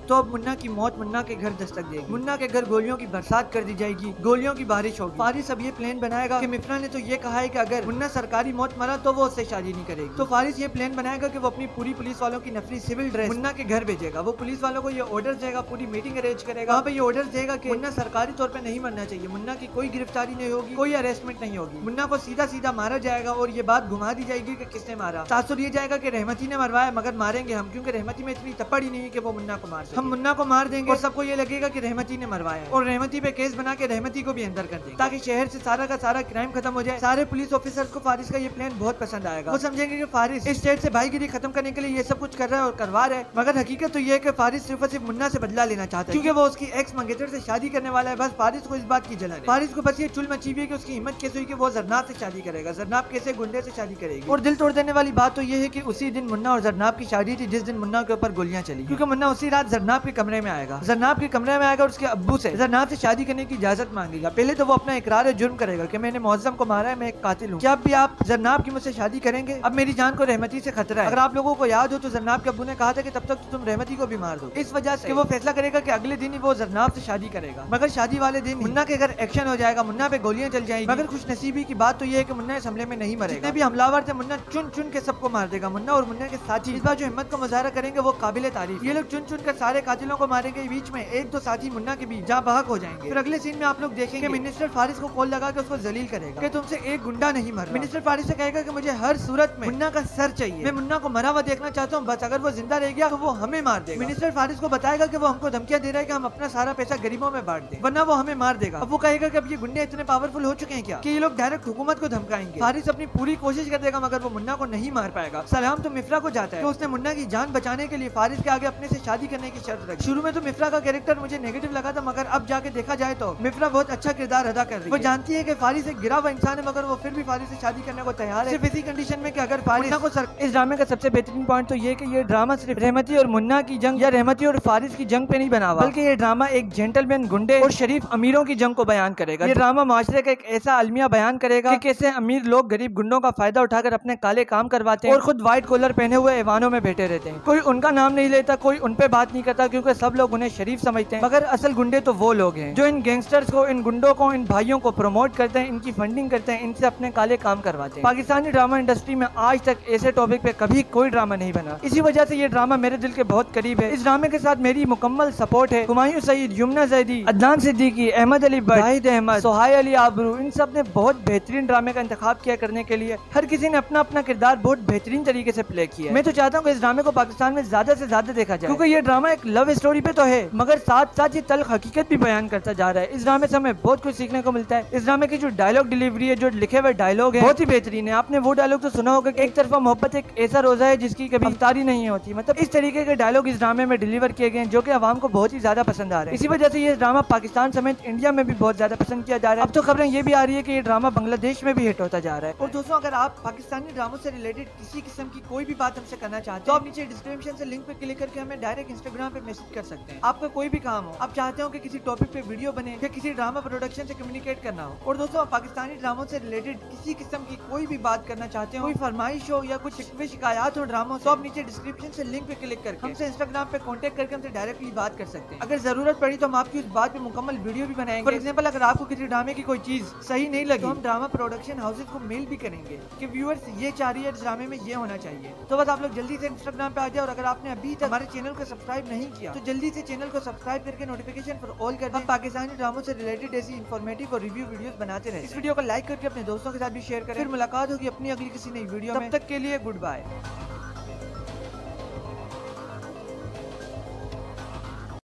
तो अब मुन्ना की मौत मुन्ना के घर दस्तक देगी। मुन्ना के घर गोलियों की बरसात कर दी जाएगी, गोलियों की बारिश होगी। फारिस अब ये प्लान बनाएगा कि मिफ्रा ने तो ये कहा है कि अगर मुन्ना सरकारी मौत मरा तो वो उससे शादी नहीं करेगी। तो फारिस ये प्लान बनाएगा कि वो अपनी पूरी पुलिस वालों की नफरी सिविल ड्रेस मुन्ना के घर भेजेगा। वो पुलिस वालों को ये ऑर्डर देगा, पूरी मीटिंग अरेंज करेगा, वहाँ पे ये ऑर्डर देगा कि मुन्ना सरकारी तौर पे नहीं मरना चाहिए, मुन्ना की कोई गिरफ्तारी नहीं होगी, कोई अरेस्टमेंट नहीं होगी, मुन्ना को सीधा सीधा मारा जाएगा और ये बात घुमा दी जाएगी कि किसने मारा। तासुर ये जाएगा कि रहमती ने मरवाया, मगर मारेंगे हम क्योंकि रहमती में इतनी तपड़ ही नहीं है कि वो मुन्ना को मार सके। हम मुन्ना को मार देंगे और सबको ये लगेगा कि रहमती ने मरवाया और रहमती पे केस बना के रहमती को भी अंदर कर देंगे ताकि शहर से सारा का सारा क्राइम खत्म हो जाए। सारे पुलिस ऑफिसर्स को फारिस का ये प्लान बहुत पसंद आएगा। वो समझेंगे कि फारिस इस स्टेट से भाईगिरी खत्म करने के लिए ये सब कुछ कर रहा है और करवा रहा है, मगर हकीकत तो ये है कि फारिस सिर्फ और सिर्फ मुन्ना से बदला लेना चाहता है क्योंकि वो उसकी एक्स मंगेतर से शादी करने वाला है। बस फारिस को इस बात की जलन है। फारिस को बस ये चुल मची हुई है कि उसकी हिम्मत कैसे हुई कि वो जरनाब से शादी करेगा, जरनाब कैसे गुंडे से शादी करेगी। और दिल तोड़ देने वाली बात तो ये है कि उसी दिन मुन्ना और जरनाब की शादी थी जिस दिन मुन्ना के ऊपर गोलियां चली, क्योंकि मुन्ना उसी रात जरनाब के कमरे में आएगा। जरनाब के कमरे में आएगा और उसके अब्बू से जरनाब से शादी करने की इजाजत मांगेगा। पहले तो वो अपना इकरार जुर्म करेगा कि मैंने मुअज्जम को मारा है, मैं एक कातिल हूँ, क्या अब भी आप जरनाब की मुझसे शादी करेंगे? अब मेरी जान को रहमती से खतरा है। अगर आप लोगों को याद हो तो जरनाब के अब्बू ने कहा था कि तब तक तो तुम रहमती को भी मार दो। इस वजह से वो फैसला करेगा कि अगले दिन ही वो जरनाब से शादी करेगा, मगर शादी वाले दिन मुन्ना के घर एक्शन हो जाएगा, मुन्ना पे गोलियां चल जाएंगी। मगर खुशनसीबी की बात तो ये है कि मुन्ना इस हमले में नहीं मरेगा। जितने भी हमलावर थे मुन्ना चुन चुन के सबको मार देगा। मुन्ना और मुन्ना के साथी इस बार जो हिम्मत का मुजाहरा करेंगे वो काबिले तारीफ। ये लोग चुन चुन कर सारे कातिलों को मारेंगे, बीच में एक दो साथी मुन्ना के बीच जहाँ बहक हो जाएंगे। फिर अगले सीन में आप लोग देखेंगे मिनिस्टर फारिस को कॉल लगा के उसको जलील करेगा कि तुमसे एक गुंडा नहीं मर रहा। मिनिस्टर फारिस से कहेगा कि मुझे हर सूरत में मुन्ना का सर चाहिए, मैं मुन्ना को मरा हुआ देखना चाहता हूँ, बस अगर वो जिंदा रह गया तो वो हमें मार देगा। मिनिस्टर फारिस को बताएगा कि वो हमको धमकियां दे रहा है कि हम अपना सारा पैसा गरीबों में बांट दें, वरना वो हमें मार देगा। अब वो कहेगा कि अब ये गुंडे इतने पावरफुल हो चुके हैं क्या कि ये लोग डायरेक्ट हुकूमत को धमकाएंगे। फारिस अपनी पूरी कोशिश कर देगा मगर वो मुन्ना को नहीं मार पाएगा। सलाम तो मिफ्रा को जाता है तो उसने मुन्ना की जान बचाने के लिए फारिस के आगे अपने से शादी करने की शर्त रखी। शुरू में तो मिफ्रा का कैरेक्टर मुझे नेगेटिव लगा था, मगर अब जाके देखा जाए तो मिफ्रा बहुत अच्छा किरदार अदा कर रही है। वो जानती है कि फारिस एक गिरा हुआ इंसान है, मगर वो फिर भी फारिस से शादी करने को तैयार है, सिर्फ इसी कंडीशन में कि अगर फारिस को इस ड्रामे का सबसे बेहतरीन पॉइंट तो ये कि ये ड्रामा सिर्फ रहमती और मुन्ना की जंग या रहमती और फारिस की जंग पे नहीं बना हुआ, बल्कि ये ड्रामा एक जेंटलमैन गुंडे और शरीफ अमीरों की जंग को बयान करेगा। ये ड्रामा माशरे का एक ऐसा अलमिया बयान करेगा कि कैसे अमीर लोग गरीब गुंडों का फायदा उठाकर अपने काले काम करवाते हैं और खुद व्हाइट कॉलर पहने हुए ऐवानों में बैठे रहते हैं। कोई उनका नाम नहीं लेता, कोई उन पे बात नहीं करता क्योंकि सब लोग उन्हें शरीफ समझते हैं, मगर असल गुंडे तो वो लोग हैं जो इन गैंगस्टर्स को, इन गुंडों को, इन भाइयों को प्रमोट करते हैं, इनकी फंडिंग करते हैं, इनसे अपने काले काम करवाते हैं। पाकिस्तानी ड्रामा इंडस्ट्री में आज तक ऐसे टॉपिक पे कभी कोई ड्रामा नहीं बना, इसी वजह से ये ड्रामा मेरे दिल के बहुत करीब है। इस ड्रामे के साथ मेरी मुकम्मल सपोर्ट है। हुमायूं सईद, यमुना जैदी, अदनान सिद्दीकी, अहमद अली भट्ट, जाहिद अहमद, सोहाय अली आबरू, इन सब ने बहुत बेहतरीन ड्रामे का इंतखाब किया करने के लिए। हर किसी ने अपना अपना किरदार बहुत बेहतरीन तरीके से प्ले किया। मैं तो चाहता हूँ कि इस ड्रामे को पाकिस्तान में ज्यादा से ज्यादा देखा जाए क्योंकि ये ड्रामा एक लव स्टोरी पे तो है, मगर साथ साथ ये तल्ख हकीकत भी बयान करता जा रहा है। इस ड्रामे से हमें बहुत कुछ सीखने को मिलता है। इस ड्रामे की जो डायलॉग डिलीवरी है, जो लिखे हुए डायलॉग है, बहुत ही बेहतरीन है। आपने वो डायलॉग तो सुना होगा कि एक तरफा मोहब्बत एक ऐसा रोजा है जिसकी कभी इफ्तारी नहीं होती, मतलब इस तरीके के डायलॉग इस ड्रामे में डिलीवर किए गए हैं जो कि आवाम को बहुत ही ज्यादा पसंद आ रहे हैं। इसी वजह से ये ड्रामा पाकिस्तान समेत इंडिया में भी बहुत ज्यादा पसंद किया जा रहा है। अब तो खबरें ये भी आ रही है कि ये ड्रामा बांग्लादेश में भी हिट होता जा रहा है। और दोस्तों, अगर आप पाकिस्तानी ड्रामों से रिलेटेड किसी किस्म की कोई भी बात हमसे करना चाहते हो तो आप नीचे डिस्क्रिप्शन से लिंक पे क्लिक करके हमें डायरेक्ट इंस्टाग्राम पे मैसेज कर सकते हैं। आपका कोई भी काम हो, आप चाहते हो कि किसी टॉपिक पे वीडियो बने या किसी ड्रामा प्रोडक्शन से कम्युनिकेट करना हो, और दोस्तों पाकिस्तानी ड्रामों से रिलेटेड किसी किस्म की कोई भी बात करना चाहते हो, कोई फरमाइश हो या कुछ शिकायत हो ड्रामों, तो आप नीचे डिस्क्रिप्शन से लिंक पे क्लिक करके हमसे इंस्टाग्राम पे कांटेक्ट करके हमसे डायरेक्टली बात कर सकते हैं। अगर जरूरत पड़ी तो हम आपकी उस बात पे मुकम्मल वीडियो भी बनाएंगे। फॉर एग्जांपल, अगर आपको किसी ड्रामे की कोई चीज सही नहीं लगी तो हम ड्रामा प्रोडक्शन हाउसेज को मेल भी करेंगे कि व्यूअर्स ये चाह रही है ड्रामे में ये होना चाहिए। तो बस आप लोग जल्दी से इंस्टाग्राम पे आ जाए, और अगर आपने अभी तक हमारे चैनल को सब्सक्राइब नहीं किया तो जल्दी से चैनल को सब्सक्राइब करके नोटिफिकेशन पर ऑल कर दें। हम पाकिस्तानी ड्रामों से रिलेटेड ऐसी इन्फॉर्मेटिव और रिव्यू वीडियोस बनाते रहे। इस वीडियो को लाइक करके अपने दोस्तों के साथ भी शेयर करें। फिर मुलाकात होगी अपनी अगली किसी नई वीडियो में। तब तक के लिए गुड बाय।